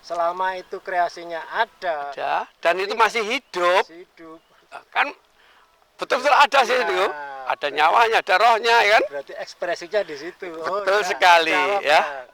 selama itu kreasinya ada, dan itu masih hidup, kan betul-betul ada sih itu, ada nyawanya, ada rohnya, ya kan? Berarti ekspresinya di situ. Betul sekali, ya.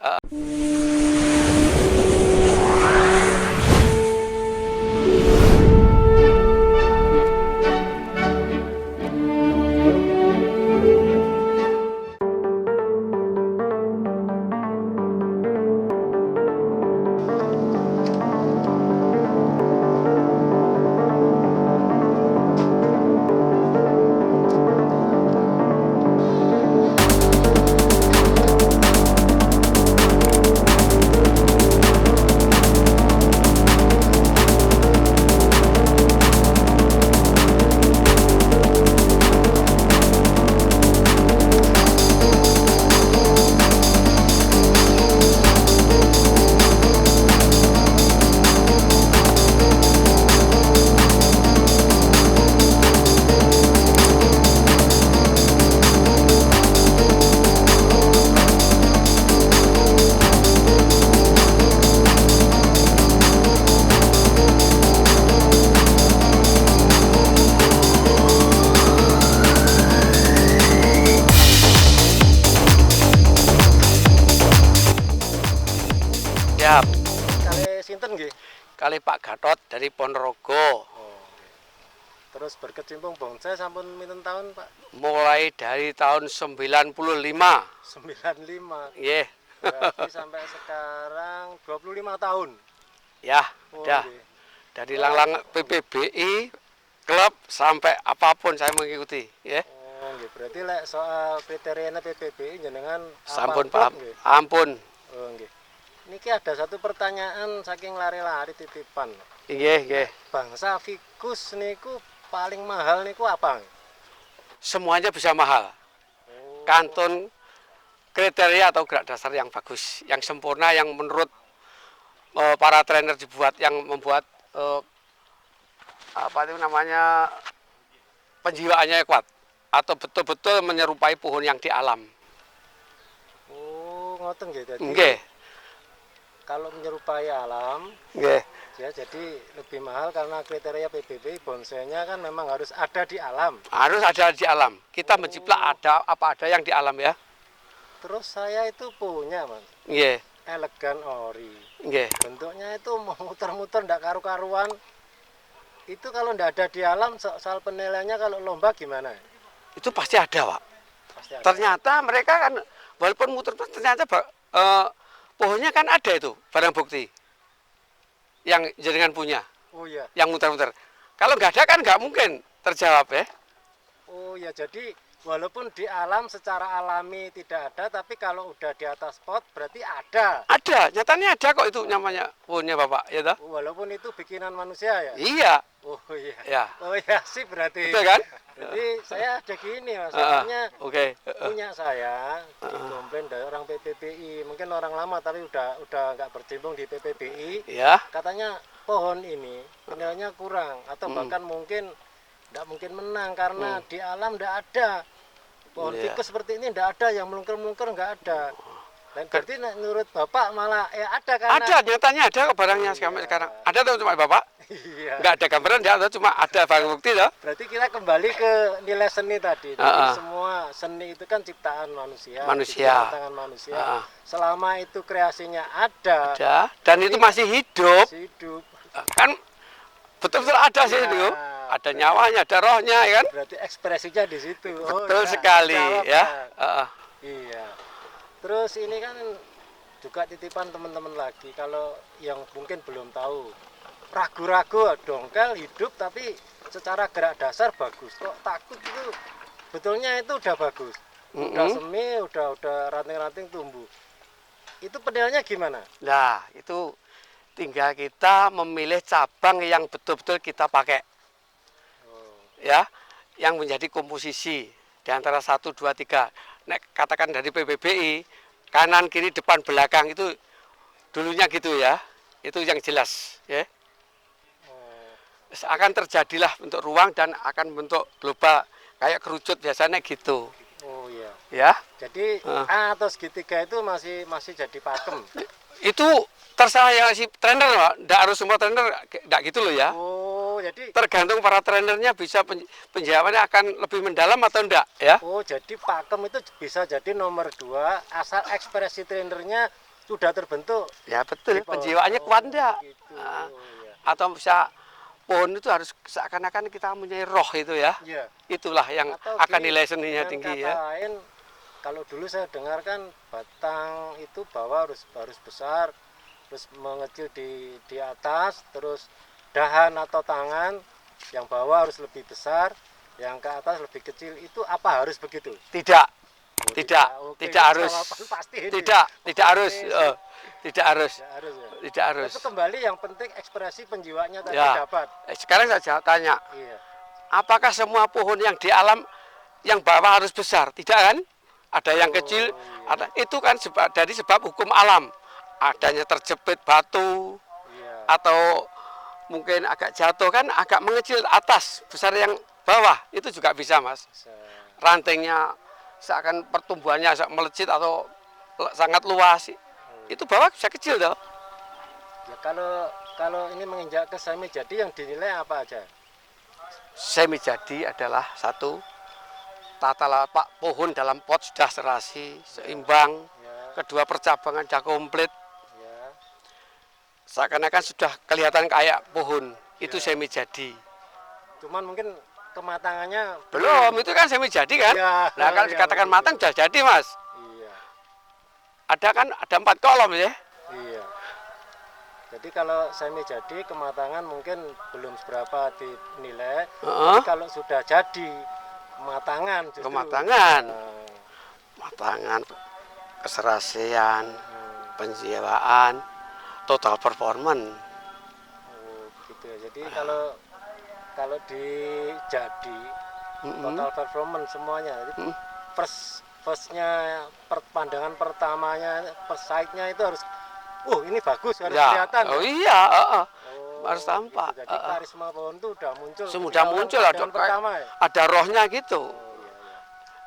Siap. Kali sinten nggih? Kali Pak Gatot dari Ponorogo. Terus berkecimpung bonsai sampun pinten tahun, Pak? Mulai dari tahun 95. 95. Iya. Berarti sampai sekarang 25 tahun. Ya, udah. Dari langlang PPBI, klub sampai apapun saya mengikuti, ya. Oh, nggih. Berarti lek soal kriterianya PPBI jenengan Sampun paham. Ampun. Oh, nggih. Niki ada satu pertanyaan saking lari-lari titipan. Nggih. Bangsa fikus niku paling mahal niku apa? Semuanya bisa mahal. Kantun kriteria atau gerak dasar yang bagus, yang sempurna, yang menurut para trainer dibuat, yang membuat apa itu namanya, penjiwaannya kuat atau betul-betul menyerupai pohon yang di alam. Oh, ngoten nggih. Jadi Nggih. kalau menyerupai alam, Nggih. ya jadi lebih mahal karena kriteria PBB bonsainya kan memang harus ada di alam. Harus ada di alam. Kita menjiplak ada apa ada yang di alam, ya. Terus saya itu punya, Mas. Nggih. Elegan ori. Nggih. Bentuknya itu mau muter-muter ndak karu-karuan. Itu kalau ndak ada di alam, soal penilaiannya kalau lomba gimana? Itu pasti ada, Pak. Pasti ada. Ternyata mereka kan walaupun muter ternyata pohonnya kan ada itu barang bukti yang jenengan punya. Oh iya. Yang muter-muter. Kalau nggak ada kan nggak mungkin terjawab, ya. Oh ya, jadi walaupun di alam secara alami tidak ada, tapi kalau udah di atas pot berarti ada. Ada, nyatanya ada kok itu namanya pohonnya, Bapak, ya toh? Walaupun itu bikinan manusia ya? Iya. Oh iya. Ya. Oh iya, sip berarti. Betul kan? Jadi saya ada gini, Mas. Soalnya Oke. punya saya komplain dari orang PPBI. Mungkin orang lama tapi udah nggak bercimpung di PPBI. Ya. Katanya pohon ini nilainya kurang atau bahkan mungkin nggak mungkin menang karena di alam nggak ada. Pohon fikus seperti ini nggak ada, yang melungker-melungker nggak ada. Dan berarti menurut Bapak malah ya ada karena Ada, nyatanya ada kok barangnya sampai sekarang. Ada tuh cuma Bapak? Iya. Nggak ada gambaran, ada cuma ada barang bukti toh. Berarti kita kembali ke nilai seni tadi. Jadi semua seni itu kan ciptaan manusia. Tangan manusia. Selama itu kreasinya ada. Dan itu masih hidup. Hidup. Kan betul-betul ada sih itu. Ada nyawanya, ada rohnya, ya kan? Berarti ekspresinya di situ. Betul sekali, ya. Iya. Terus ini kan juga titipan teman-teman lagi, kalau yang mungkin belum tahu, ragu-ragu dongkel hidup tapi secara gerak dasar bagus. Kok takut itu? Betulnya itu udah bagus, udah semi, udah ranting-ranting tumbuh. Itu penilaiannya gimana? Nah, itu tinggal kita memilih cabang yang betul-betul kita pakai, ya, yang menjadi komposisi di antara 1, 2, 3. Nek katakan dari PBBI, kanan, kiri, depan, belakang itu dulunya gitu, ya. Itu yang jelas, ya. Akan terjadilah bentuk ruang dan akan bentuk global kayak kerucut biasanya gitu. Oh iya. Ya. Jadi A atau segitiga itu masih jadi pakem. Itu terserah yang si trainer, Pak. Nggak harus semua trainer, nggak gitu loh ya. Oh, jadi Tergantung para trainernya bisa penjelasannya akan lebih mendalam atau enggak ya. jadi pakem itu bisa jadi nomor 2 asal ekspresi trainernya sudah terbentuk. Ya betul, Di pohon. penjiwaannya kuat enggak. Begitu. Nah, Ya. atau bisa pohon itu harus seakan-akan kita mempunyai roh itu ya. Iya. Itulah yang Atau akan nilai seninya dengan tinggi kata ya. lain, kalau dulu saya dengarkan batang itu bawah harus besar, terus mengecil di atas, terus dahan atau tangan yang bawah harus lebih besar, yang ke atas lebih kecil. Itu apa harus begitu? Tidak, Oh, tidak, Oke, tidak ini harus. jawaban pasti ini. Tidak harus, Oke, tidak harus, tidak harus ya. tidak harus. Itu kembali yang penting ekspresi penjiwanya tadi Ya. dapat. Sekarang saya tanya, Iya. apakah semua pohon yang di alam yang bawah harus besar? Tidak kan? Ada yang Oh, kecil, iya. ada itu kan dari sebab hukum alam. Adanya terjepit batu Iya. atau mungkin agak jatuh kan agak mengecil atas, besar yang bawah. Itu juga bisa, Mas. Bisa. Rantingnya seakan pertumbuhannya melejit atau sangat luas. Itu bawah bisa kecil toh. Ya, kalau ini menginjak ke semi jadi yang dinilai apa aja? Semi jadi adalah satu, tata lapak pohon dalam pot sudah serasi, seimbang. Ya, Kedua, percabangan sudah komplit. ya. Seakan-akan sudah kelihatan kayak pohon. Itu Ya. semi jadi. Cuman mungkin kematangannya Belum, itu kan semi jadi kan? Ya, Nah, kalau ya, dikatakan begitu. matang sudah jadi, Mas. Iya, Ada kan, ada 4 kolom ya. iya. Jadi kalau semi jadi kematangan mungkin belum seberapa dinilai. Heeh. Tapi kalau sudah jadi kematangan justru. Kematangan. Nah, Matangan, keserasian, hmm. penjiwaan, total performance. Oh, gitu ya. Jadi kalau di jadi total performance semuanya. Jadi firstnya pandangan pertamanya, first sight-nya itu harus ini bagus, harus Ya, kelihatan. oh iya, Oh, harus tampak. gitu. Jadi karisma pohon itu udah muncul. Sudah muncul ada, pandangan pertama ya. ada rohnya gitu. Oh, iya, iya.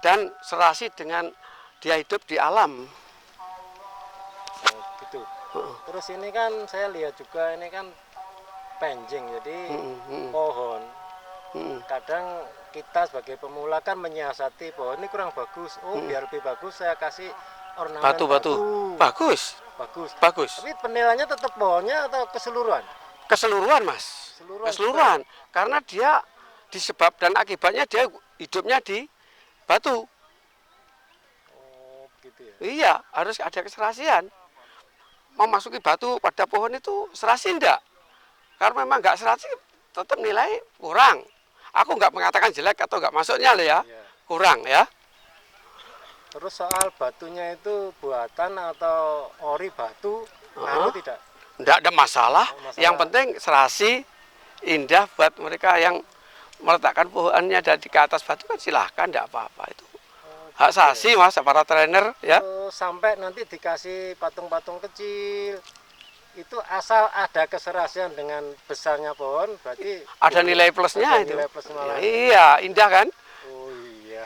Dan serasi dengan dia hidup di alam. Oh, gitu. Terus ini kan saya lihat juga ini kan penjing, jadi pohon. Kadang kita sebagai pemula kan menyiasati pohon ini kurang bagus. Biar lebih bagus saya kasih ornamen Batu-batu. Bagus, Bagus. bagus. Tapi penilaiannya tetap pohonnya atau keseluruhan? Keseluruhan, Mas. Keseluruhan. Karena dia disebab dan akibatnya dia hidupnya di batu. Oh, begitu ya. Iya, harus ada keserasian. Memasuki batu pada pohon itu serasi enggak? Karena memang enggak serasi, tetap nilai kurang. Aku enggak mengatakan jelek atau enggak masuknya loh ya. Iya. Kurang ya. Terus soal batunya itu buatan atau ori batu, ngaruh tidak? Enggak ada masalah. Masalah. Yang penting serasi, indah buat mereka yang meletakkan pohonnya dari ke atas batu kan silahkan, enggak apa-apa itu. Hak sasi Mas, para trainer ya. Sampai nanti dikasih patung-patung kecil, itu asal ada keserasian dengan besarnya pohon, berarti Ada nilai plusnya ada itu. nilai plus malah. Iya, indah kan? Oh iya.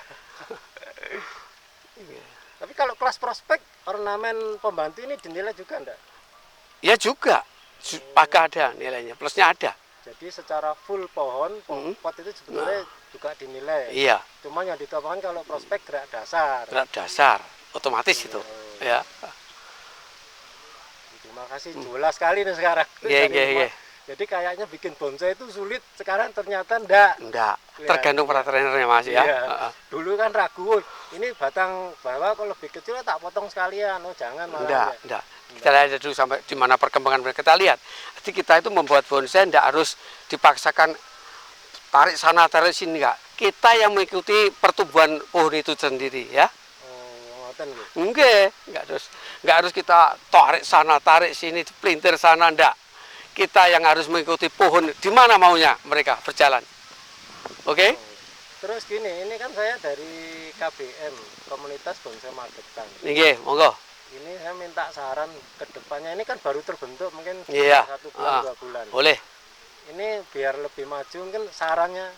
Tapi kalau kelas prospek, ornamen pembantu ini dinilai juga enggak? Ya juga. Pakai ada nilainya, plusnya ada. Jadi secara full pohon, pot itu sebetulnya juga dinilai. Iya, Cuma yang ditambahkan kalau prospek gerak dasar. berat dasar, otomatis itu. Ya. Terima kasih, jelas sekali nih sekarang. Iya, Dari iya, rumah. iya. Jadi kayaknya bikin bonsai itu sulit, sekarang ternyata enggak. Enggak, tergantung para trainernya Mas ya. Iya. Heeh. Dulu kan ragu, ini batang bawah kalau lebih kecil tak potong sekalian. Oh jangan malah. Enggak. Kita lihat dulu sampai di mana perkembangan mereka. Kita lihat. Jadi kita itu membuat bonsai enggak harus dipaksakan tarik sana tarik sini enggak. Kita yang mengikuti pertumbuhan pohon itu sendiri ya. Oh, ngoten nggih. Enggak harus kita tarik sana tarik sini, pelintir sana enggak. Kita yang harus mengikuti pohon di mana maunya mereka berjalan. Oke? Terus gini, ini kan saya dari KBM, Komunitas Bonsai Magetan. Nggih, monggo. Ini saya minta saran ke depannya, ini kan baru terbentuk mungkin Iya. 1 bulan, 2 bulan. Boleh. Ini biar lebih maju mungkin sarannya.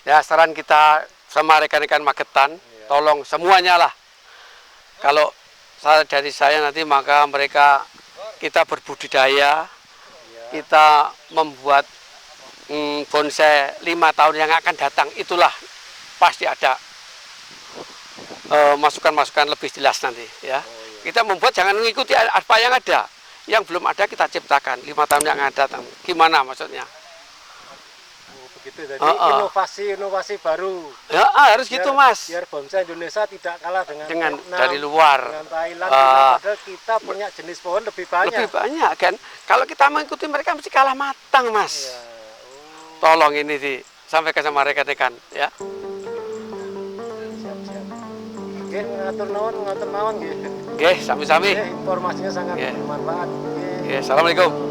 Ya, saran kita sama rekan-rekan Magetan, tolong semuanya lah. Kalau dari saya nanti maka mereka kita berbudidaya, Iya. kita membuat bonsai 5 tahun yang akan datang, itulah pasti ada masukan-masukan lebih jelas nanti ya. Oh, iya. Kita membuat jangan mengikuti apa yang ada, yang belum ada kita ciptakan 5 tahun yang akan datang. Gimana maksudnya? Oh, begitu. Jadi inovasi baru. Ya harus gitu Mas. Biar bonsai Indonesia tidak kalah dengan Vietnam, dari luar. dengan Thailand, padahal kita punya jenis pohon lebih banyak. Lebih banyak kan. Kalau kita mengikuti mereka mesti kalah matang Mas. Iya. Tolong ini disampaikan sama rekan-rekan ya. Siap-siap. Oke, ngatur naon nggih. Oke, sami-sami. Oke, informasinya sangat Oke. bermanfaat. Oke. Oke, assalamualaikum.